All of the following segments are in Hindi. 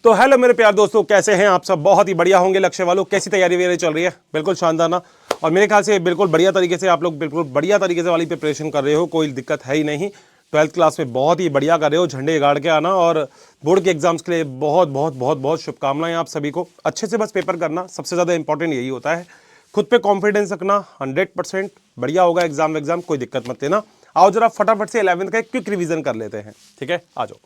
तो हेलो मेरे प्यार दोस्तों, कैसे हैं आप सब? बहुत ही बढ़िया होंगे लक्ष्य वालों। कैसी तैयारी वगैरह चल रही है? बिल्कुल शानदार ना। और मेरे ख्याल से बिल्कुल बढ़िया तरीके से आप लोग बिल्कुल बढ़िया तरीके से वाली प्रिपरेशन कर रहे हो, कोई दिक्कत है ही नहीं। 12th क्लास में बहुत ही बढ़िया कर रहे हो, झंडे गाड़ के आना। और बोर्ड के एग्जाम्स के लिए बहुत बहुत बहुत बहुत शुभकामनाएं आप सभी को। अच्छे से बस पेपर करना, सबसे ज़्यादा इंपॉर्टेंट यही होता है। खुद पे कॉन्फिडेंस रखना, 100% बढ़िया होगा एग्जाम, कोई दिक्कत मत लेना। आओ जरा फटाफट से 11th का एक क्विक रिवीजन कर लेते हैं, ठीक है? आ जाओ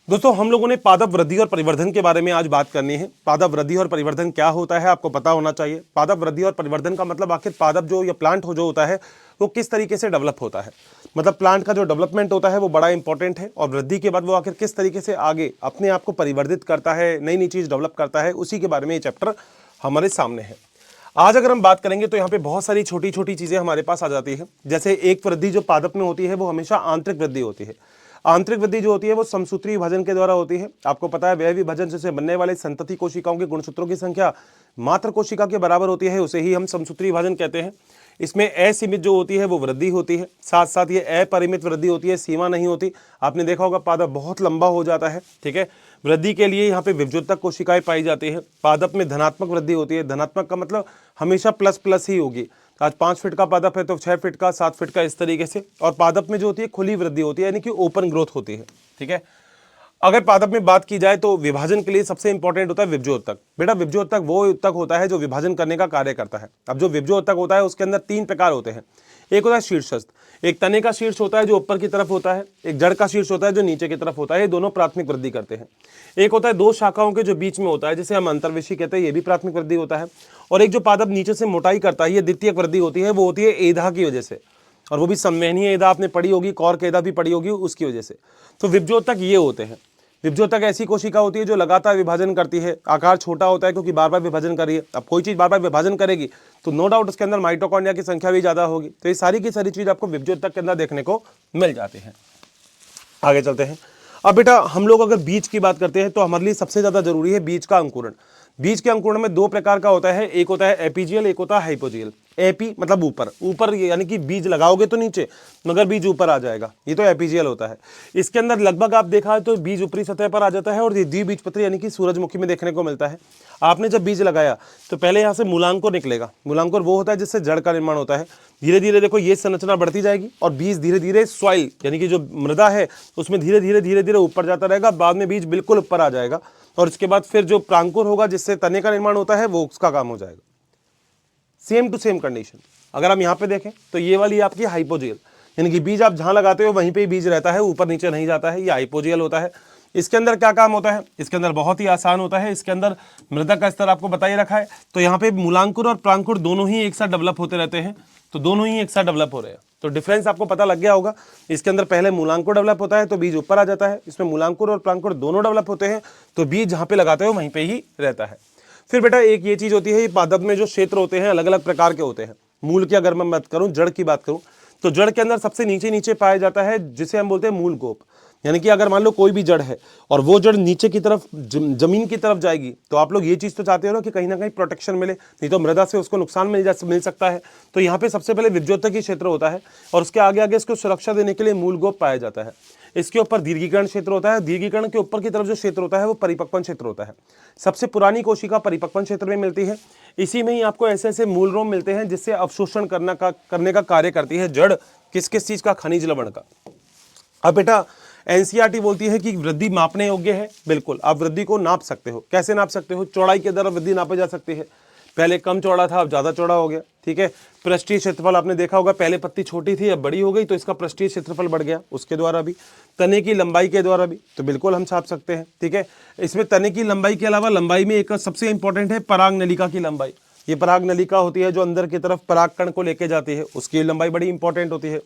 दोस्तों, हम लोगों ने पादप वृद्धि और परिवर्धन के बारे में आज बात करनी है। पादप वृद्धि और परिवर्धन क्या होता है आपको पता होना चाहिए। पादप वृद्धि और परिवर्धन का मतलब आखिर पादप जो या प्लांट हो जो होता है वो किस तरीके से डेवलप होता है। मतलब प्लांट का जो डेवलपमेंट होता है वो बड़ा इंपॉर्टेंट है। और वृद्धि के बाद वो आखिर किस तरीके से आगे अपने आप को परिवर्धित करता है, नई नई चीज़ डेवलप करता है, उसी के बारे में ये चैप्टर हमारे सामने है। आज अगर हम बात करेंगे तो यहाँ पे बहुत सारी छोटी छोटी चीज़ें हमारे पास आ जाती है। जैसे एक वृद्धि जो पादप में होती है वो हमेशा आंतरिक वृद्धि होती है। आंतरिक वृद्धि जो होती है वो समसूत्री विभाजन के द्वारा होती है। आपको पता है, वह विभाजन से बनने वाले संतति कोशिकाओं के गुणसूत्रों की संख्या मात्र कोशिका के बराबर होती है, उसे ही हम समसूत्री विभाजन कहते हैं। इसमें असीमित जो होती है वो वृद्धि होती है, साथ साथ ये अपरिमित वृद्धि होती है, सीमा नहीं होती। आपने देखा होगा पादप बहुत लंबा हो जाता है, ठीक है। वृद्धि के लिए यहाँ पे विभजोतक कोशिकाएं पाई जाती है। पादप में धनात्मक वृद्धि होती है। धनात्मक का मतलब हमेशा प्लस प्लस ही होगी। आज 5 फीट का पादप है तो 6 फीट का, 7 फीट का, इस तरीके से। और पादप में जो होती है खुली वृद्धि होती है, यानी कि ओपन ग्रोथ होती है, ठीक है। अगर पादप में बात की जाए तो विभाजन के लिए सबसे इंपॉर्टेंट होता है विभजोतक। बेटा विभजोतक वो उत्तक होता है जो विभाजन करने का कार्य करता है। अब जो विभजोतक होता है उसके अंदर 3 प्रकार होते हैं। एक होता है शीर्षस्थ, एक तने का शीर्ष होता है जो ऊपर की तरफ होता है, एक जड़ का शीर्ष होता है जो नीचे की तरफ होता है। ये दोनों प्राथमिक वृद्धि करते हैं। एक होता है 2 शाखाओं के जो बीच में होता है, जिसे हम अंतर्वेशी कहते हैं, ये भी प्राथमिक वृद्धि होता है। और एक जो पादप नीचे से मोटाई करता है, ये द्वितीयक वृद्धि होती है। वो होती है एधा की वजह से, और वो भी संवहनीय एधा आपने पढ़ी होगी, कॉर्क एधा भी पढ़ी होगी, उसकी वजह से। तो विभजोतक ये होते हैं। विभजोतक ऐसी कोशिका होती है जो लगातार विभाजन करती है। आकार छोटा होता है क्योंकि बार बार विभाजन कर रही है। अब कोई चीज बार बार विभाजन करेगी तो नो डाउट उसके अंदर माइटोकॉन्ड्रिया की संख्या भी ज्यादा होगी। तो ये सारी की सारी चीज आपको विभजोतक के अंदर देखने को मिल जाती है। आगे चलते हैं। अब बेटा हम लोग अगर बीज की बात करते हैं तो हमारे लिए सबसे ज्यादा जरूरी है बीज का अंकुरण। बीज के अंकुरण में 2 प्रकार का होता है, एक होता है एपीजियल, एक होता है हाइपोजियल। एपी मतलब ऊपर, ऊपर यानी कि बीज लगाओगे तो नीचे, मगर बीज ऊपर आ जाएगा, ये तो एपीजियल होता है। इसके अंदर लगभग आप देखा है तो बीज ऊपरी सतह पर आ जाता है और ये द्विबीजपत्री यानी कि सूरजमुखी में देखने को मिलता है। आपने जब बीज लगाया तो पहले यहाँ से मूलांकुर निकलेगा। मूलांकुर वो होता है जिससे जड़ का निर्माण होता है। धीरे धीरे देखो ये संरचना बढ़ती जाएगी और बीज धीरे धीरे सॉइल यानी कि जो मृदा है उसमें धीरे धीरे ऊपर जाता रहेगा। बाद में बीज बिल्कुल ऊपर आ जाएगा और इसके बाद फिर जो प्रांकुर होगा जिससे तने का निर्माण होता है वो उसका काम हो जाएगा। सेम टू सेम कंडीशन अगर हम यहाँ पे देखें तो ये वाली आपकी हाइपोजियल, यानी कि बीज आप जहां लगाते हो वहीं पे ही बीज रहता है, ऊपर नीचे नहीं जाता है, ये हाइपोजियल होता है। इसके अंदर क्या काम होता है? इसके अंदर बहुत ही आसान होता है। इसके अंदर मृदा का स्तर आपको बताइए रखा है, तो यहाँ पे मूलांकुर और प्रांकुर दोनों ही एक साथ डेवलप होते रहते हैं। तो दोनों ही एक साथ डेवलप हो रहे हैं, तो डिफरेंस आपको पता लग गया होगा। इसके अंदर पहले मूलांकुर डेवलप होता है तो बीज ऊपर आ जाता है। इसमें मूलांकुर और प्रांकुर दोनों डेवलप होते हैं तो बीज जहाँ पे लगाते हो वहीं पे ही रहता है। फिर बेटा एक ये चीज होती है, पादप में जो क्षेत्र होते हैं अलग अलग प्रकार के होते हैं। मूल की अगर मैं बात करूं, जड़ की बात करूं, तो जड़ के अंदर सबसे नीचे नीचे पाया जाता है जिसे हम बोलते हैं मूल गोप। यानी कि अगर मान लो कोई भी जड़ है और वो जड़ नीचे की तरफ जमीन की तरफ जाएगी तो आप लोग ये चीज तो चाहते हो ना कि कहीं ना कहीं प्रोटेक्शन मिले, नहीं तो मृदा से उसको नुकसान मिल सकता है। तो यहाँ पे सबसे पहले विभजोतक क्षेत्र होता है और उसके आगे आगे इसको सुरक्षा देने के लिए मूल गोप पाया जाता है। इसके ऊपर दीर्घीकरण क्षेत्र होता है। दीर्घीकरण के ऊपर की तरफ जो क्षेत्र होता है वो परिपक्वन क्षेत्र होता है। सबसे पुरानी कोशिका परिपक्वन क्षेत्र में मिलती है। इसी में ही आपको ऐसे ऐसे मूल रोम मिलते हैं जिससे अवशोषण करने का कार्य करती है जड़, किस किस चीज का? खनिज लवण का। अब बेटा एनसीईआरटी बोलती है कि वृद्धि मापने योग्य है। बिल्कुल, आप वृद्धि को नाप सकते हो। कैसे नाप सकते हो? चौड़ाई के द्वारा वृद्धि नापी जा सकती है। पहले कम चौड़ा था, अब ज्यादा चौड़ा हो गया, ठीक है। पृष्ठीय क्षेत्रफल आपने देखा होगा, पहले पत्ती छोटी थी अब बड़ी हो गई तो इसका पृष्ठीय क्षेत्रफल बढ़ गया, उसके द्वारा भी। तने की लंबाई के द्वारा भी तो बिल्कुल हम छाप सकते हैं, ठीक है। इसमें तने की लंबाई के अलावा लंबाई में एक सबसे इंपॉर्टेंट है पराग नलिका की लंबाई। ये पराग नलिका होती है जो अंदर की तरफ परागकण को लेके जाती है, उसकी लंबाई बड़ी इंपॉर्टेंट होती है।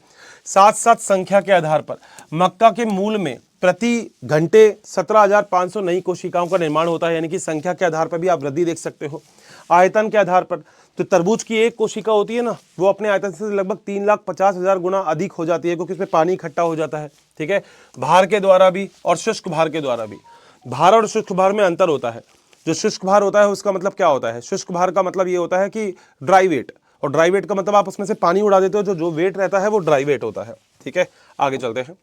साथ साथ संख्या के आधार पर मक्का के मूल में प्रति घंटे 17,500 नई कोशिकाओं का निर्माण होता है, यानी कि संख्या के आधार पर भी आप वृद्धि देख सकते हो। आयतन के आधार पर तो तरबूज की एक कोशिका होती है ना, वो अपने आयतन से लगभग 3,50,000 गुना अधिक हो जाती है क्योंकि इसमें पानी इकट्ठा हो जाता है, ठीक है। भार के द्वारा भी और शुष्क भार के द्वारा भी। भार और शुष्क भार में अंतर होता है। जो शुष्क भार होता है उसका मतलब क्या होता है? शुष्क भार का मतलब ये होता है कि ड्राई वेट, और ड्राई वेट का मतलब आप उसमें से पानी उड़ा देते हो, जो वेट रहता है वो ड्राई वेट होता है, ठीक है। आगे चलते हैं।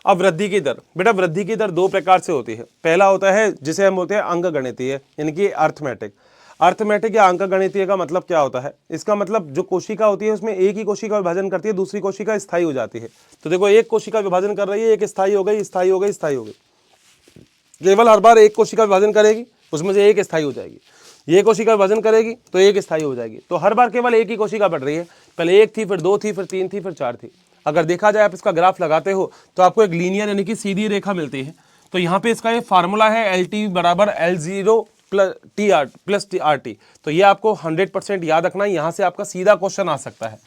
अब वृद्धि की दर, बेटा वृद्धि की दर दो प्रकार से होती है। पहला होता है जिसे हम बोलते हैं अंकगणितीय, यानी कि अर्थमेटिक। अर्थमेटिक या अंकगणितीय का मतलब क्या होता है? इसका मतलब जो कोशिका होती है उसमें एक ही कोशिका विभाजन करती है, दूसरी कोशिका स्थायी हो जाती है। तो देखो एक कोशिका विभाजन कर रही है, एक स्थायी हो गई, स्थायी हो गई, स्थायी हो गई। केवल हर बार एक कोशिका विभाजन करेगी, उसमें से एक स्थायी हो जाएगी। ये कोशिका विभाजन करेगी तो एक स्थायी हो जाएगी। तो हर बार केवल एक ही कोशिका बढ़ रही है। पहले एक थी, फिर दो थी, फिर तीन थी, फिर चार थी। अगर देखा जाए आप इसका ग्राफ लगाते हो तो आपको एक लीनियर यानी कि सीधी रेखा मिलती है। तो यहाँ पे इसका ये फार्मूला है LT बराबर L0 प्लस RT। तो ये आपको 100% याद रखना है। यहाँ से आपका सीधा क्वेश्चन आ सकता है।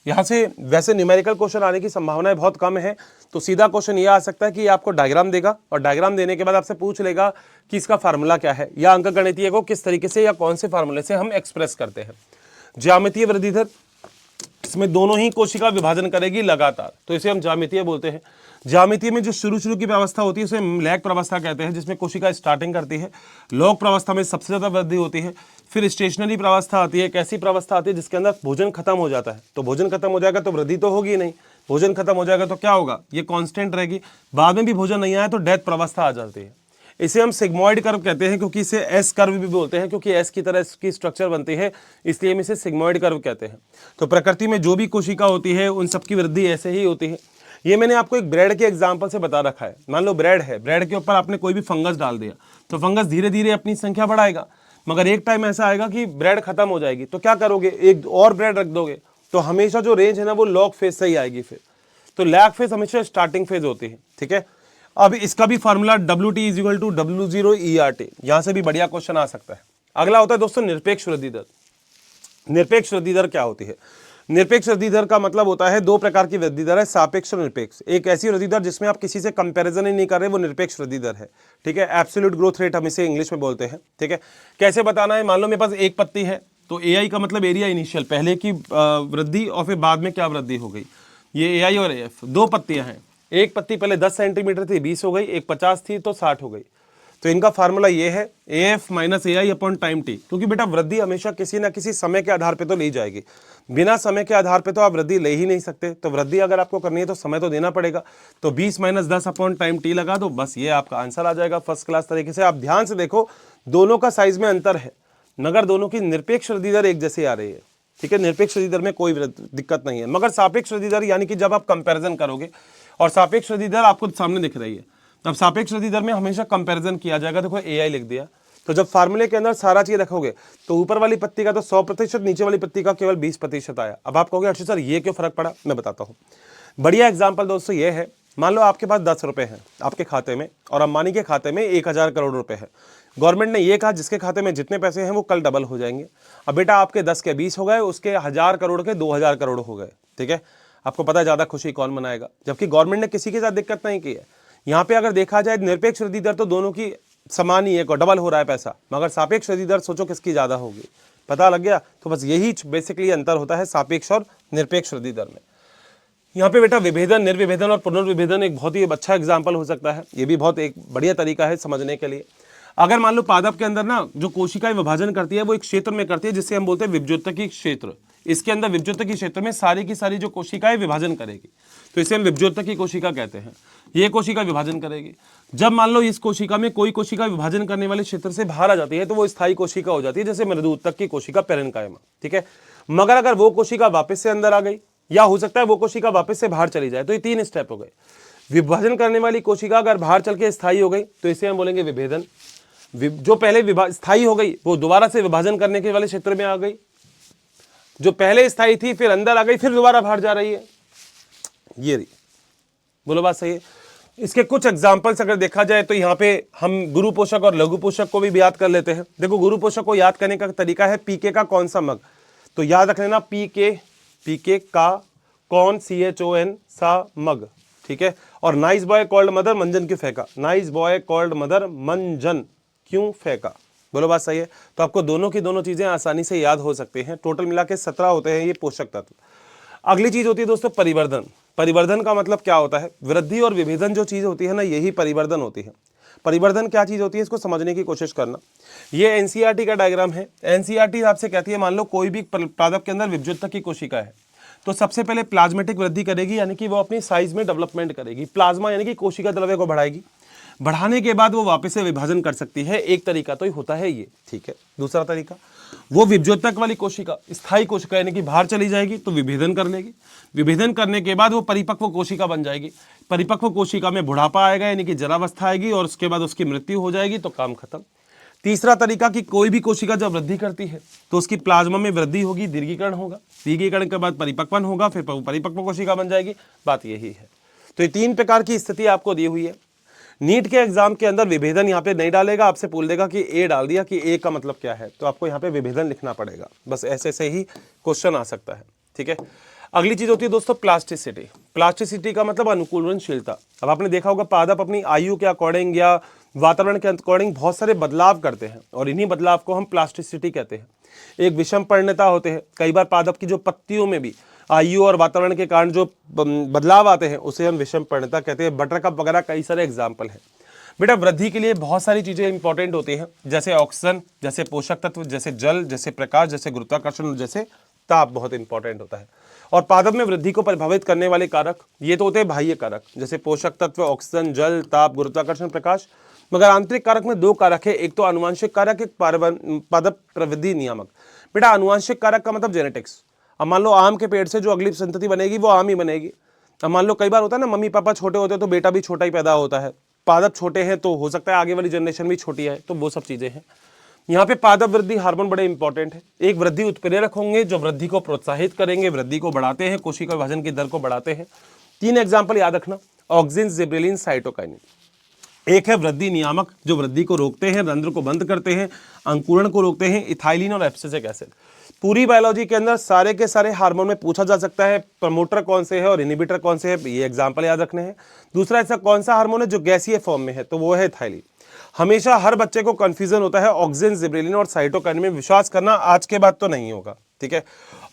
यहाँ से वैसे न्यूमेरिकल क्वेश्चन आने की संभावनाएं बहुत कम है। तो सीधा क्वेश्चन ये आ सकता है कि आपको डायग्राम देगा और डायग्राम देने के बाद आपसे पूछ लेगा कि इसका फार्मूला क्या है, या अंकगणितीय को किस तरीके से या कौन से फार्मूले से हम एक्सप्रेस करते हैं। ज्यामितीय वृद्धि दर, इसमें दोनों ही कोशिका विभाजन करेगी लगातार, तो इसे हम ज्यामितीय बोलते हैं। ज्यामितीय में जो शुरू की व्यवस्था होती है उसे लैग प्रवस्था कहते हैं, जिसमें कोशिका स्टार्टिंग करती है। लॉग प्रवस्था में सबसे ज्यादा वृद्धि होती है। फिर स्टेशनरी प्रवस्था आती है। एक ऐसी प्रवस्था आती है जिसके अंदर भोजन खत्म हो जाता है। तो भोजन खत्म हो जाएगा तो वृद्धि तो होगी नहीं, भोजन खत्म हो जाएगा तो क्या होगा, ये कांस्टेंट रहेगी। बाद में भी भोजन नहीं आया तो डेथ प्रवस्था आ जाती है। इसे हम सिग्मोइड कर्व कहते हैं, क्योंकि इसे एस कर्व भी बोलते हैं, क्योंकि एस की तरह इसकी स्ट्रक्चर बनती है, इसलिए हम इसे सिग्मोइड कर्व कहते हैं। तो प्रकृति में जो भी कोशिका होती है उन सबकी वृद्धि ऐसे ही होती है। ये मैंने आपको एक ब्रेड के एग्जाम्पल से बता रखा है। मान लो ब्रेड है, ब्रेड के ऊपर आपने कोई भी फंगस डाल दिया तो फंगस धीरे धीरे अपनी संख्या बढ़ाएगा, मगर एक टाइम ऐसा आएगा कि ब्रेड खत्म हो जाएगी। तो क्या करोगे, एक और ब्रेड रख दोगे। तो हमेशा जो रेंज है ना वो लॉग फेज से ही आएगी। फिर तो लैग फेज हमेशा स्टार्टिंग फेज होती है। ठीक है, अब इसका भी फार्मूला WT = W0 ERT, यहां से भी बढ़िया क्वेश्चन आ सकता है। अगला होता है दोस्तों निरपेक्ष वृद्धि दर। निरपेक्ष वृद्धि दर क्या होती है? निरपेक्ष वृद्धि दर का मतलब होता है दो प्रकार की वृद्धि दर है, सापेक्ष और निरपेक्ष। एक ऐसी वृद्धि दर जिसमें आप किसी से कंपैरिजन ही नहीं कर रहे, वो निरपेक्ष वृद्धि दर है। ठीक है, एब्सोल्यूट ग्रोथ रेट हम इसे इंग्लिश में बोलते हैं। ठीक है, कैसे बताना है? मान लो मेरे पास एक पत्ती है, तो AI का मतलब एरिया इनिशियल, पहले की वृद्धि और फिर बाद में क्या वृद्धि हो गई। ये AI और AF दो पत्तियां हैं। एक पत्ती पहले 10 सेंटीमीटर थी, 20 हो गई, एक 50 थी तो 60 हो गई। तो इनका फार्मूला ये है AF - AI upon time t, क्योंकि बेटा वृद्धि हमेशा किसी ना किसी समय के आधार पे तो ली जाएगी। बिना समय के आधार पे तो आप वृद्धि ले ही नहीं सकते। तो वृद्धि अगर आपको करनी है तो समय तो देना पड़ेगा। तो 20 - 10 अपॉन टाइम t लगा दो, बस ये आपका आंसर आ जाएगा फर्स्ट क्लास तरीके से। आप ध्यान से देखो, दोनों का साइज में अंतर है, मगर दोनों की निरपेक्ष वृद्धि दर एक जैसी आ रही है। ठीक है, निरपेक्ष वृद्धि दर में कोई दिक्कत नहीं है, मगर सापेक्ष वृद्धि दर यानी कि जब आप कंपेरिजन करोगे, और सापेक्ष वृद्धि दर आपको सामने दिख रही है, तब सापेक्ष वृद्धि दर में हमेशा कंपैरिजन किया जाएगा। देखो AI लिख दिया, तो जब फार्मूले के अंदर सारा चीज रखोगे तो ऊपर वाली पत्ती का तो 100%, नीचे वाली पत्ती का केवल 20% आया। अब आप कहोगे अच्छा सर ये क्यों फर्क पड़ा, मैं बताता हूँ। बढ़िया एग्जाम्पल दोस्तों ये है, मान लो आपके पास 10 रुपए हैं आपके खाते में, और अंबानी के खाते में 1000 करोड़ रुपए है। गवर्नमेंट ने ये कहा जिसके खाते में जितने पैसे हैं वो कल डबल हो जाएंगे। अब बेटा आपके 10 के 20 हो गए, उसके 1000 करोड़ के 2000 करोड़ हो गए। ठीक है, आपको पता है ज्यादा खुशी कौन मनाएगा, जबकि गवर्नमेंट ने किसी के साथ दिक्कत नहीं की है। यहाँ पे अगर देखा जाए निरपेक्ष वृद्धि दर तो दोनों की समान ही है, डबल हो रहा है पैसा, मगर सापेक्ष वृद्धि दर सोचो किसकी ज्यादा होगी, पता लग गया। तो बस यही बेसिकली अंतर होता है सापेक्ष और निरपेक्ष वृद्धि दर में। यहाँ पे बेटा विभेदन, निर्विभेदन और पुनर्विभेदन एक बहुत ही अच्छा एग्जाम्पल हो सकता है। ये भी बहुत एक बढ़िया तरीका है समझने के लिए। अगर मान लो पादप के अंदर ना जो कोशिकाएं विभाजन करती है वो एक क्षेत्र में करती है जिसे हम बोलते हैं विभज्योतकी क्षेत्र। इसके अंदर विभज्योतकी क्षेत्र में सारी की सारी जो कोशिकाएं विभाजन करेगी, तो इसे हम विभज्योतकी कोशिका कहते हैं। ये कोशिका विभाजन करेगी। जब मान लो इस कोशिका में कोई कोशिका विभाजन करने वाले क्षेत्र से बाहर आ जाती है तो वो स्थायी कोशिका हो जाती है, जैसे मृदुऊतक की कोशिका पेरेन्काइमा। ठीक है, मगर अगर वो कोशिका वापस से अंदर आ गई, या हो सकता है वो कोशिका वापस से बाहर चली जाए, तो ये 3 स्टेप हो गए। विभाजन करने वाली कोशिका अगर बाहर चल के स्थायी हो गई तो इसे हम बोलेंगे विभेदन। जो पहले स्थायी हो गई वो दोबारा से विभाजन करने के वाले क्षेत्र में आ गई। जो पहले स्थायी थी फिर अंदर आ गई, फिर दोबारा बाहर जा रही है। ये रही, बोलो बात सही है। इसके कुछ एग्जाम्पल्स अगर देखा जाए तो यहाँ पे हम गुरु पोषक और लघु पोषक को भी याद कर लेते हैं। देखो गुरु पोषक को याद करने का तरीका है पीके का कौन सा मग, तो याद रख लेना पीके का कौन CHON सा मग। ठीक है, और नाइस बॉय कॉल्ड मदर मंजन क्यों फेंका, नाइस बॉय कॉल्ड मदर मंजन क्यों फेंका, बोलो बात सही है। तो आपको दोनों की दोनों चीजें आसानी से याद हो सकते हैं। टोटल मिला के 17 होते हैं ये पोषक तत्व। अगली चीज होती है दोस्तों परिवर्धन। परिवर्धन का मतलब क्या होता है? वृद्धि और विभेदन जो चीज होती है ना, यही परिवर्धन होती है। परिवर्धन क्या चीज होती है इसको समझने की कोशिश करना। ये NCERT का डायग्राम है। NCERT आपसे कहती है मान लो कोई भी पादप के अंदर विभज्योतक की कोशिका है, तो सबसे पहले प्लाज्मेटिक वृद्धि करेगी, यानी कि वो अपनी साइज में डेवलपमेंट करेगी। प्लाज्मा यानी कि कोशिका द्रव्य को बढ़ाएगी, बढ़ाने के बाद वो वापस से विभाजन कर सकती है। एक तरीका तो होता है ये, ठीक है। दूसरा तरीका, वो विभजोतक वाली कोशिका, स्थायी कोशिका यानी कि बाहर चली जाएगी तो विभेदन कर लेगी। विभेदन करने के बाद वो परिपक्व कोशिका बन जाएगी। परिपक्व कोशिका में बुढ़ापा आएगा यानी कि जरावस्था आएगी और उसके बाद उसकी मृत्यु हो जाएगी, तो काम खत्म। तीसरा तरीका कि कोई भी कोशिका जब वृद्धि करती है तो उसकी प्लाज्मा में वृद्धि होगी, दीर्घीकरण होगा, दीर्घीकरण के बाद परिपक्वन होगा, फिर परिपक्व कोशिका बन जाएगी। बात यही है। तो ये 3 प्रकार की स्थिति आपको दी हुई है। नीट के एग्जाम के अंदर विभेदन यहाँ पे नहीं डालेगा, आपसे पूछ देगा कि ए डाल दिया, कि ए का मतलब क्या है, तो आपको यहाँ पे विभेदन लिखना पड़ेगा। बस ऐसे से ही क्वेश्चन आ सकता है, ठीक है। अगली चीज होती है दोस्तों प्लास्टिसिटी। प्लास्टिसिटी का मतलब अनुकूलनशीलता। अब आपने देखा होगा पादप अपनी आयु के अकॉर्डिंग या वातावरण के अकॉर्डिंग बहुत सारे बदलाव करते हैं और इन्हीं बदलाव को हम प्लास्टिसिटी कहते हैं। एक विषम परिणता होते हैं। कई बार पादप की जो पत्तियों में भी आयु और वातावरण के कारण जो बदलाव आते हैं उसे हम विषम परिणता कहते हैं। बटरकप वगैरह कई सारे एग्जाम्पल हैं। बेटा वृद्धि के लिए बहुत सारी चीजें इंपॉर्टेंट होती हैं, जैसे ऑक्सीजन, जैसे पोषक तत्व, जैसे जल, जैसे प्रकाश, जैसे गुरुत्वाकर्षण, जैसे ताप बहुत इंपॉर्टेंट होता है। और पादप में वृद्धि को प्रभावित करने वाले कारक ये तो होते हैं बाह्य कारक, जैसे पोषक तत्व, ऑक्सीजन, जल, ताप, गुरुत्वाकर्षण, प्रकाश। मगर आंतरिक कारक में 2 कारक है, एक तो आनुवंशिक कारक, एक पादप प्रवृद्धि नियामक। बेटा आनुवंशिक कारक का मतलब जेनेटिक्स। अब मान लो आम के पेड़ से जो अगली संतति बनेगी वो आम ही बनेगी। अब मान लो कई बार होता है ना, मम्मी पापा छोटे होते हैं तो बेटा भी छोटा ही पैदा होता है। पादप छोटे हैं तो हो सकता है आगे वाली जनरेशन भी छोटी है, तो वो सब चीजें हैं। यहाँ पे पादप वृद्धि हार्मोन बड़े इंपॉर्टेंट है। एक वृद्धि उत्प्रेरक होंगे जो वृद्धि को प्रोत्साहित करेंगे, वृद्धि को बढ़ाते हैं, कोशिका विभाजन की दर को बढ़ाते हैं। 3 एग्जाम्पल याद रखना, ऑक्सिन, जिबरेलिन, साइटोकाइनिन। एक है वृद्धि नियामक जो वृद्धि को रोकते हैं, रंध्र को बंद करते हैं, अंकुरण को रोकते हैं, इथाइलिन और एब्सिसिक एसिड। पूरी बायोलॉजी के अंदर सारे के सारे हार्मोन में पूछा जा सकता है प्रमोटर कौन से है और इनहिबिटर कौन से है, ये एग्जाम्पल याद रखने हैं। दूसरा ऐसा कौन सा हार्मोन है जो गैसीय फॉर्म में है, तो वो है इथाइलिन। हमेशा हर बच्चे को कंफ्यूजन होता है ऑक्सिन, जिबरेलिन और साइटोकाइनिन में। विश्वास करना आज के बाद तो नहीं होगा, ठीक है।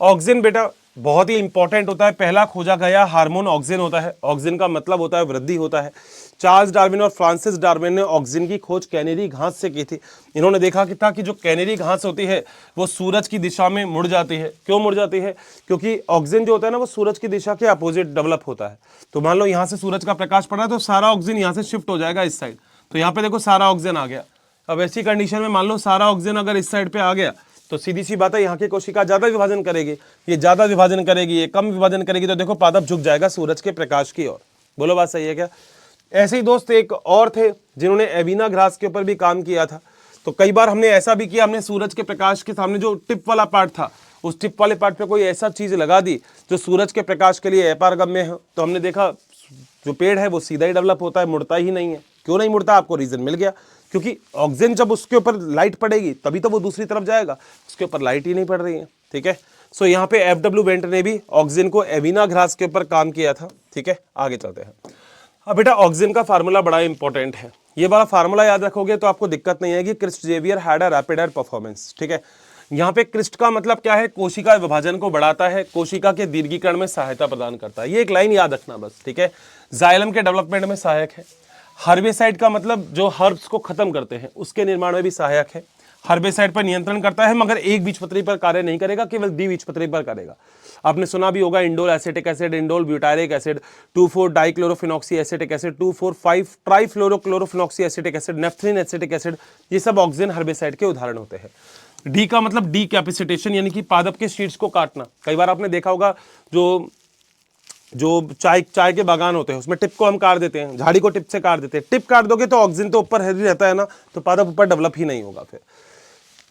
ऑक्सिन बेटा बहुत ही इंपॉर्टेंट होता है, पहला खोजा गया हार्मोन ऑक्सिन होता है। ऑक्सिन का मतलब होता है वृद्धि होता है। चार्ल्स डार्विन और फ्रांसिस डार्विन ने ऑक्सिन की खोज कैनेरी घास से की थी। इन्होंने देखा कि था कि जो कैनेरी घास होती है वो सूरज की दिशा में मुड़ जाती है। क्यों मुड़ जाती है? क्योंकि ऑक्सिन जो होता है ना वो सूरज की दिशा के अपोजिट डेवलप होता है। तो मान लो यहाँ से सूरज का प्रकाश पड़ रहा है तो सारा ऑक्सिन यहाँ से शिफ्ट हो जाएगा इस साइड। तो यहाँ पे देखो सारा ऑक्सिजन आ गया। अब ऐसी कंडीशन में मान लो सारा ऑक्सिजन अगर इस साइड पे आ गया तो सीधी सी बात है यहाँ की कोशिका ज्यादा विभाजन करेगी, ये ज्यादा विभाजन करेगी, ये कम विभाजन करेगी, तो देखो पादप झुक जाएगा सूरज के प्रकाश की ओर। बोलो बात सही है क्या? ऐसे ही दोस्त एक और थे जिन्होंने एविना ग्रास के ऊपर भी काम किया था। तो कई बार हमने ऐसा भी किया, हमने सूरज के प्रकाश के सामने जो टिप वाला पार्ट था उस टिप वाले पार्ट पे कोई ऐसा चीज लगा दी जो सूरज के प्रकाश के लिए अपारगम्य है। तो हमने देखा जो पेड़ है वो सीधा ही डेवलप होता है, मुड़ता ही नहीं है। क्यों नहीं मुड़ता? आपको रीजन मिल गया, क्योंकि ऑक्सीजन जब उसके ऊपर लाइट पड़ेगी तभी तो वो दूसरी तरफ जाएगा, उसके ऊपर लाइट ही नहीं पड़ रही है, ठीक है। सो यहाँ पे एफडब्ल्यू वेंट ने भी ऑक्सीजन को एविना ग्रास के ऊपर काम किया था, ठीक है। आगे चलते हैं। अब बेटा ऑक्सीजन का फार्मूला बड़ा इंपॉर्टेंट है, ये वाला फार्मूला याद रखोगे तो आपको दिक्कत नहीं आएगी। Christ Xavier had a rapid air performance, ठीक है। यहाँ पे क्रिस्ट का मतलब क्या है? कोशिका विभाजन को बढ़ाता है, कोशिका के दीर्घीकरण में सहायता प्रदान करता है। ये एक लाइन याद रखना बस, ठीक है। जाइलम के डेवलपमेंट में सहायक है। हर्बिसाइड का मतलब जो हर्ब्स को खत्म करते हैं उसके निर्माण में भी सहायक है। हर्बिसाइड पर नियंत्रण करता है मगर एक बीजपत्री पर कार्य नहीं करेगा, केवल द्विबीजपत्री पर करेगा। आपने सुना भी होगा indole acetic acid, indole butyric acid, 2,4 dichlorophenoxy acetic acid, 2,4,5 trifluorochlorophenoxy acetic acid, naphthalene acetic acid, ये सब ऑक्सीजन हर्बिसाइड के उदाहरण होते हैं। डी का मतलब डीकैपेसिटेशन यानी कि पादप के शीड्स को काटना। कई बार आपने देखा होगा जो चाय के बागान होते हैं उसमें टिप को हम काट देते हैं, झाड़ी को टिप से काट देते हैं। टिप काट दोगे तो ऑक्सीजन तो ऊपर ही रहता है ना, तो पादप ऊपर डेवलप ही नहीं होगा। फिर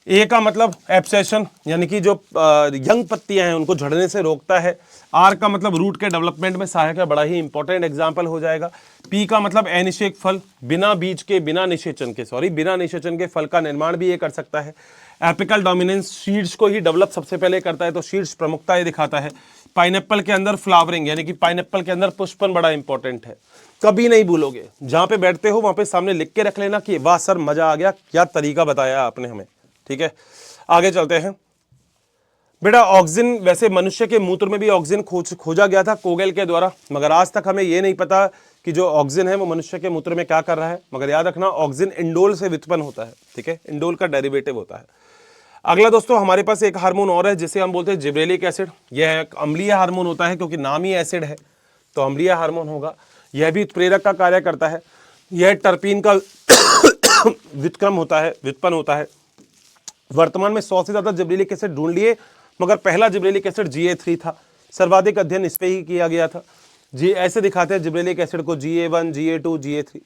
ए का मतलब एब्सेशन यानी कि जो यंग पत्तियां हैं उनको झड़ने से रोकता है। आर का मतलब रूट के डेवलपमेंट में सहायक है, बड़ा ही इंपॉर्टेंट एग्जांपल हो जाएगा। पी का मतलब अनिषेक फल, बिना बीज के, बिना निषेचन के फल का निर्माण भी ये कर सकता है। एपिकल डोमिनेंस, सीड्स को ही डेवलप सबसे पहले करता है, तो सीड्स प्रमुखता ये दिखाता है। पाइनएप्पल के अंदर फ्लावरिंग यानी कि पाइनएप्पल के अंदर पुष्पन बड़ा इंपॉर्टेंट है। कभी नहीं भूलोगे, जहां पे बैठते हो वहां पे सामने लिख के रख लेना कि वाह सर मजा आ गया, क्या तरीका बताया आपने हमें, ठीक है। आगे चलते हैं। बेटा ऑक्सीजन वैसे मनुष्य के मूत्र में भी ऑक्सीजन खोजा गया था कोगेल के द्वारा, मगर आज तक हमें ये नहीं पता कि जो ऑक्सीजन है वो मनुष्य के मूत्र में क्या कर रहा है। मगर याद रखना ऑक्सीजन इंडोल से व्युत्पन्न होता है, ठीक है, इंडोल का डेरिवेटिव होता है। अगला दोस्तों हमारे पास एक हार्मोन और है जिसे हम बोलते हैं जिब्रेलिक एसिड। यह एक अम्लीय हार्मोन होता है क्योंकि नाम ही एसिड है, तो अम्लीय हार्मोन होगा। यह भी उत्प्रेरक का कार्य करता है। यह टर्पीन का व्युत्क्रम होता है, व्युत्पन्न होता है। वर्तमान में 100 से ज्यादा जिब्रेलिक एसिड ढूंढ लिए, मगर पहला जिब्रेलिक एसिड GA3 था। सर्वाधिक अध्ययन इस पे ही किया गया था। जी ऐसे दिखाते हैं जिब्रेलिक एसिड को GA1, GA2, GA3।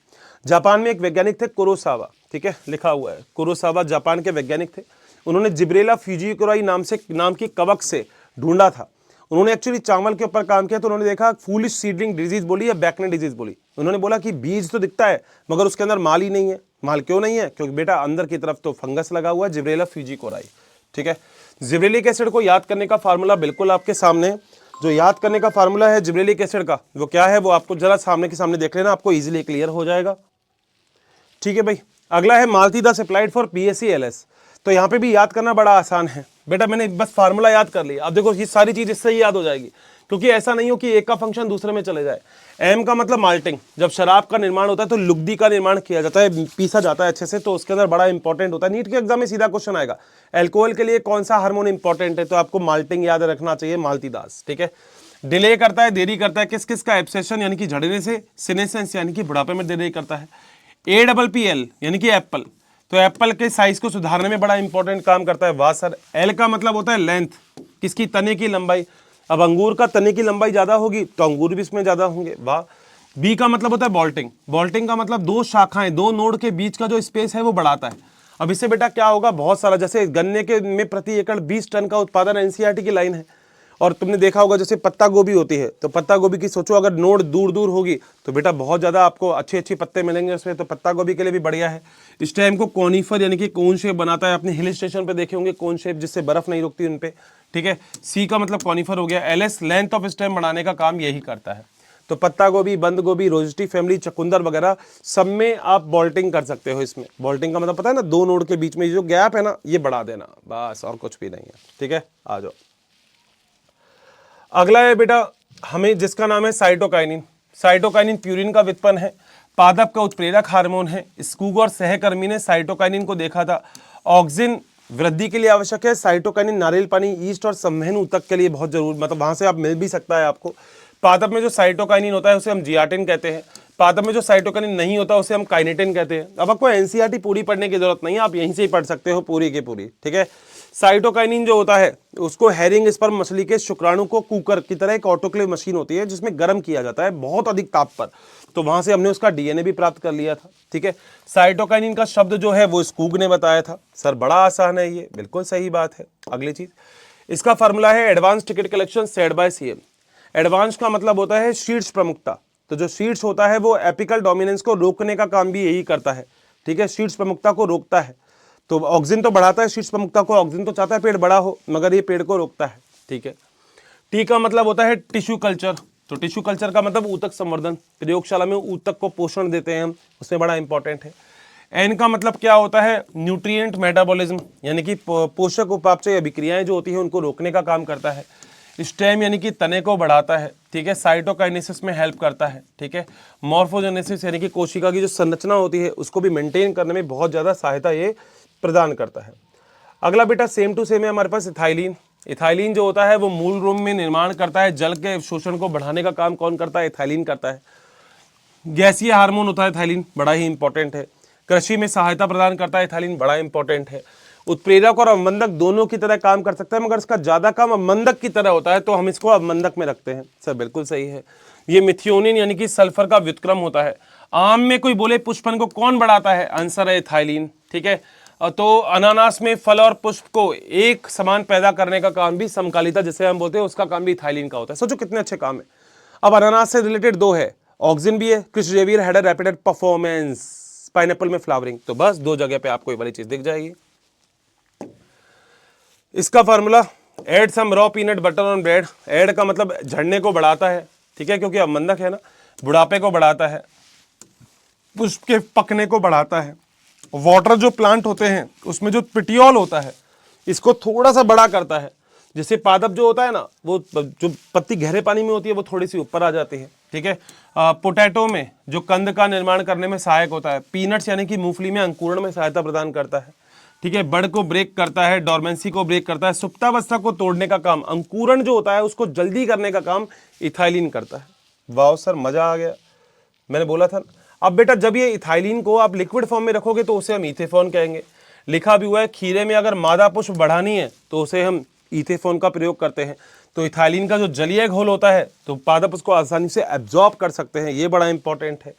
जापान में एक वैज्ञानिक थे कुरोसावा, ठीक है, लिखा हुआ है कुरोसावा, जापान के वैज्ञानिक थे। उन्होंने जिब्रेला फ्यूजिकुराई नाम की कवक से ढूंढा था। उन्होंने एक्चुअली चावल के ऊपर काम किया, तो उन्होंने देखा फूलिश सीडलिंग डिजीज बोली या बैकने डिजीज बोली। उन्होंने बोला कि बीज तो दिखता है मगर उसके अंदर माल ही नहीं है। माल क्यों नहीं है? क्योंकि बेटा अंदर की तरफ तो फंगस लगा हुआ है, जिब्रेला फ्यूजिकुराई, ठीक है। जिब्रेलिक एसिड को याद करने का फार्मूला बिल्कुल आपके सामने है। जो याद करने का फार्मूला है जिब्रेलिक एसिड का, वो क्या है वो आपको जरा सामने के सामने देख लेना, आपको इजीली क्लियर हो जाएगा, ठीक है भाई। अगला है मालतीदास अप्लाइड फॉर PAC-LS। तो यहाँ पे भी याद करना बड़ा आसान है बेटा, मैंने बस फार्मूला याद कर लिया। अब देखो ये सारी चीज इससे ही याद हो जाएगी, क्योंकि ऐसा नहीं हो कि एक का फंक्शन दूसरे में चले जाए। एम का मतलब माल्टिंग। जब शराब का निर्माण होता है तो लुगदी का निर्माण किया जाता है, पीसा जाता है अच्छे से, तो उसके अंदर बड़ा इंपॉर्टेंट होता है। नीट के एग्जाम में सीधा क्वेश्चन आएगा, एल्कोहल के लिए कौन सा हार्मोन इंपॉर्टेंट है, तो आपको माल्टिंग याद रखना चाहिए, मालतीदास, ठीक है। डिले करता है, देरी करता है, किस किस का एब्सेशन यानी कि झड़ने से, सीनेसेंस यानी कि बुढ़ापे में देरी करता है। APPL यानी कि एप्पल, तो एप्पल के साइज को सुधारने में बड़ा इंपॉर्टेंट काम करता है। वाह सर। एल का मतलब होता है लेंथ, किसकी, तने की लंबाई। अब अंगूर का तने की लंबाई ज्यादा होगी तो अंगूर भी इसमें ज्यादा होंगे, वाह। बी का मतलब होता है बॉल्टिंग। बॉल्टिंग का मतलब दो शाखाएं, दो नोड के बीच का जो स्पेस है वो बढ़ाता है। अब इससे बेटा क्या होगा, बहुत सारा, जैसे गन्ने के में प्रति एकड़ 20 टन का उत्पादन NCERT की लाइन है। और तुमने देखा होगा जैसे पत्ता गोभी होती है, तो पत्ता गोभी की सोचो अगर नोड दूर दूर होगी तो बेटा बहुत ज्यादा आपको अच्छे अच्छे पत्ते मिलेंगे उसमें, तो पत्ता गोभी के लिए भी बढ़िया है। इस टाइम को कॉनिफर यानी कि कोन शेप बनाता है। अपने हिल स्टेशन पे देखे होंगे कोन शेप, जिससे बर्फ नहीं रुकती उन पे, ठीक है। सी का मतलब कॉनिफर हो गया। LS लेंथ ऑफ स्टेम बढ़ाने का काम यही करता है। तो पत्ता गोभी, बंद गोभी, रोजेटी फैमिली, चकुंदर वगैरह सब में आप बॉल्टिंग कर सकते हो। इसमें बॉल्टिंग का मतलब पता है ना, दो नोड के बीच में जो गैप है ना, ये बढ़ा देना, बस और कुछ भी नहीं है, ठीक है। आ जाओ, अगला है बेटा हमें जिसका नाम है साइटोकाइनिन। साइटोकाइनिन प्यूरिन का व्युत्पन्न है, पादप का उत्प्रेरक हार्मोन है। स्कूग और सहकर्मी ने साइटोकाइनिन को देखा था। ऑक्सिन वृद्धि के लिए आवश्यक है। साइटोकाइनिन नारियल पानी, ईस्ट और संवहन ऊतक के लिए बहुत जरूर, मतलब वहां से आप मिल भी सकता है आपको। पादप में जो साइटोकाइनिन होता है उसे हम जियाटिन कहते हैं। पादप में जो साइटोकाइनिन नहीं होता उसे हम काइनेटिन कहते हैं। अब आपको NCERT पूरी पढ़ने की जरूरत नहीं है, आप यहीं से ही पढ़ सकते हो पूरी की पूरी, ठीक है। साइटोकाइनिन जो होता है उसको हेरिंग स्पर्म मछली के शुक्राणु को कुकर की तरह एक ऑटोक्लेव मशीन होती है जिसमें गर्म किया जाता है बहुत अधिक ताप पर, तो वहां से हमने उसका DNA भी प्राप्त कर लिया था, ठीक है। साइटोकाइनिन का शब्द जो है वो स्कूग ने बताया था। सर बड़ा आसान है ये, बिल्कुल सही बात है। अगली चीज, इसका फॉर्मूला है advance ticket collection said bye CM। Advance का मतलब होता है शीर्ष प्रमुखता, तो जो शीर्ष होता है वो एपिकल डोमिनेंस को रोकने का काम भी यही करता है, ठीक है। शीर्ष प्रमुखता को रोकता है, तो ऑक्सिन तो बढ़ाता है शीर्ष प्रमुखता को। ऑक्सिन तो चाहता है पेड़ बड़ा हो, मगर ये पेड़ को रोकता है, ठीक है। टी का मतलब होता है टिश्यू कल्चर, तो टिश्यू कल्चर का मतलब ऊतक संवर्धन। प्रयोगशाला में ऊतक को पोषण देते हैं हम, उसमें बड़ा इंपॉर्टेंट है। एन का मतलब क्या होता है, न्यूट्रिएंट मेटाबॉलिज्म, यानी कि पोषक उपापचय अभिक्रियाएं जो होती है उनको रोकने का काम करता है। स्टेम यानी कि तने को बढ़ाता है, ठीक है। साइटोकाइनेसिस में हेल्प करता है, ठीक है। मॉर्फोजेनेसिस यानी कि कोशिका की जो संरचना होती है उसको भी मेंटेन करने में बहुत ज़्यादा सहायता ये प्रदान करता है। अगला बेटा सेम टू सेम है हमारे पास इथाइलिन। इथाइलिन जो होता है वो मूल रूप में निर्माण करता है, जल के शोषण को बढ़ाने का काम कौन करता है, इथाइलिन करता है। गैसीय हार्मोन होता है इथाइलिन, बड़ा ही इंपॉर्टेंट है। कृषि में सहायता प्रदान करता है इथाइलिन, बड़ा इंपॉर्टेंट है। उत्प्रेरक और अवमंदक दोनों की तरह काम कर सकता है, मगर इसका ज्यादा काम अवमंदक की तरह होता है, तो हम इसको अवमंदक में रखते हैं। सर बिल्कुल सही है। ये मिथियोनिन यानी कि सल्फर का व्युत्क्रम होता है। आम में कोई बोले पुष्पन को कौन बढ़ाता है, आंसर है इथाइलिन, ठीक है। तो अनानास में फल और पुष्प को एक समान पैदा करने का काम भी समकालिता जिसे हम बोलते हैं उसका काम भी इथाइलिन का होता है। सोचो कितने अच्छे काम है। अब अनानास से रिलेटेड दो है, ऑक्सिन भी है, Chris Xavier had a rapid performance, pineapple में फ्लावरिंग, तो बस दो जगह पे आपको ये वाली चीज दिख जाएगी। इसका formula add some raw peanut butter on bread. Add का मतलब झड़ने को बढ़ाता है, ठीक है, क्योंकि अवमंदक है ना। बुढ़ापे को बढ़ाता है, पुष्प के पकने को बढ़ाता है। वाटर जो प्लांट होते हैं उसमें जो पिटियोल होता है इसको थोड़ा सा बड़ा करता है। जैसे पादप जो होता है ना, वो जो पत्ती गहरे पानी में होती है वो थोड़ी सी ऊपर आ जाती है, ठीक है। पोटैटो में जो कंद का निर्माण करने में सहायक होता है। पीनट्स यानी कि मूंगफली में अंकुरण में सहायता प्रदान करता है, ठीक है, बड़ को ब्रेक करता है, डोरमेंसी को ब्रेक करता है, सुप्तावस्था को तोड़ने का काम, अंकुरण जो होता है उसको जल्दी करने का काम इथाइलिन करता है। वाह सर, मजा आ गया, मैंने बोला था। अब बेटा जब ये इथाइलिन को आप लिक्विड फॉर्म में रखोगे तो उसे हम इथेफॉन कहेंगे। लिखा भी हुआ है खीरे में अगर मादा पुष्प बढ़ानी है तो उसे हम इथेफॉन का प्रयोग करते हैं। तो इथाइलिन का जो जलीय घोल होता है तो पादप उसको आसानी से एब्जॉर्ब कर सकते हैं, ये बड़ा इंपॉर्टेंट है।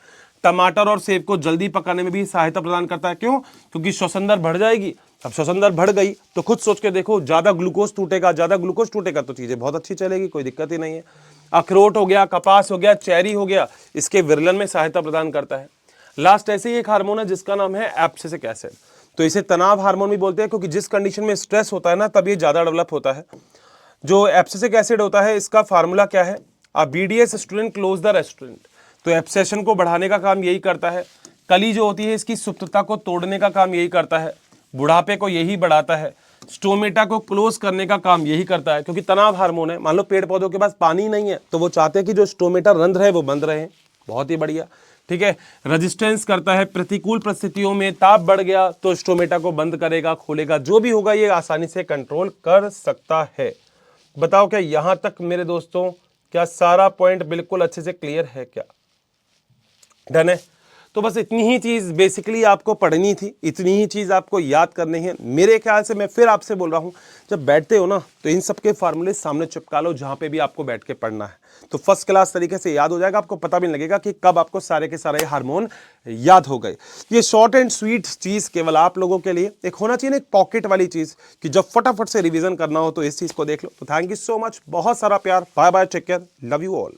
टमाटर और सेब को जल्दी पकाने में भी सहायता प्रदान करता है। क्यों? क्योंकि श्वसन दर बढ़ जाएगी। अब श्वसन दर बढ़ गई तो खुद सोच के देखो, ज्यादा ग्लूकोज टूटेगा, ज्यादा ग्लूकोज टूटेगा तो चीजें बहुत अच्छी चलेगी, कोई दिक्कत ही नहीं है। अखरोट हो गया, कपास हो गया, चेरी हो गया, इसके विरलन में सहायता प्रदान करता है। लास्ट ऐसे ही एक हार्मोन है जिसका नाम है एब्सिसिक एसिड। तो इसे तनाव हार्मोन भी बोलते हैं, क्योंकि जिस कंडीशन में स्ट्रेस होता है ना तब ये ज्यादा डेवलप होता है। जो एब्सिसिक एसिड होता है इसका फार्मूला क्या है? BDS student close the restaurant. तो एब्सेशन को बढ़ाने का काम यही करता है। कली जो होती है इसकी सुप्तता को तोड़ने का काम यही करता है। बुढ़ापे को यही बढ़ाता है। स्टोमेटा को क्लोज करने का काम यही करता है, क्योंकि तनाव हार्मोन है। मान लो पेड़ पौधों के पास पानी नहीं है तो वो चाहते हैं कि जो स्टोमेटा रंध्र है वो बंद रहे। बहुत ही बढ़िया, ठीक है। रेजिस्टेंस करता है, प्रतिकूल परिस्थितियों में ताप बढ़ गया तो स्टोमेटा को बंद करेगा, खोलेगा, जो भी होगा ये आसानी से कंट्रोल कर सकता है। बताओ क्या यहां तक मेरे दोस्तों क्या सारा पॉइंट बिल्कुल अच्छे से क्लियर है क्या? डन है। तो बस इतनी ही चीज बेसिकली आपको पढ़नी थी, इतनी ही चीज आपको याद करनी है। मेरे ख्याल से मैं फिर आपसे बोल रहा हूं, जब बैठते हो ना तो इन सब के फार्मूले सामने चिपका लो जहां पे भी आपको बैठ के पढ़ना है, तो फर्स्ट क्लास तरीके से याद हो जाएगा। आपको पता भी नहीं लगेगा कि कब आपको सारे के सारे हार्मोन याद हो गए। ये शॉर्ट एंड स्वीट चीज केवल आप लोगों के लिए एक होना चाहिए ना, एक पॉकेट वाली चीज कि जब फटाफट से रिवीजन करना हो तो इस चीज को देख लो। तो थैंक यू सो मच, बहुत सारा प्यार, bye bye, take care, love you all.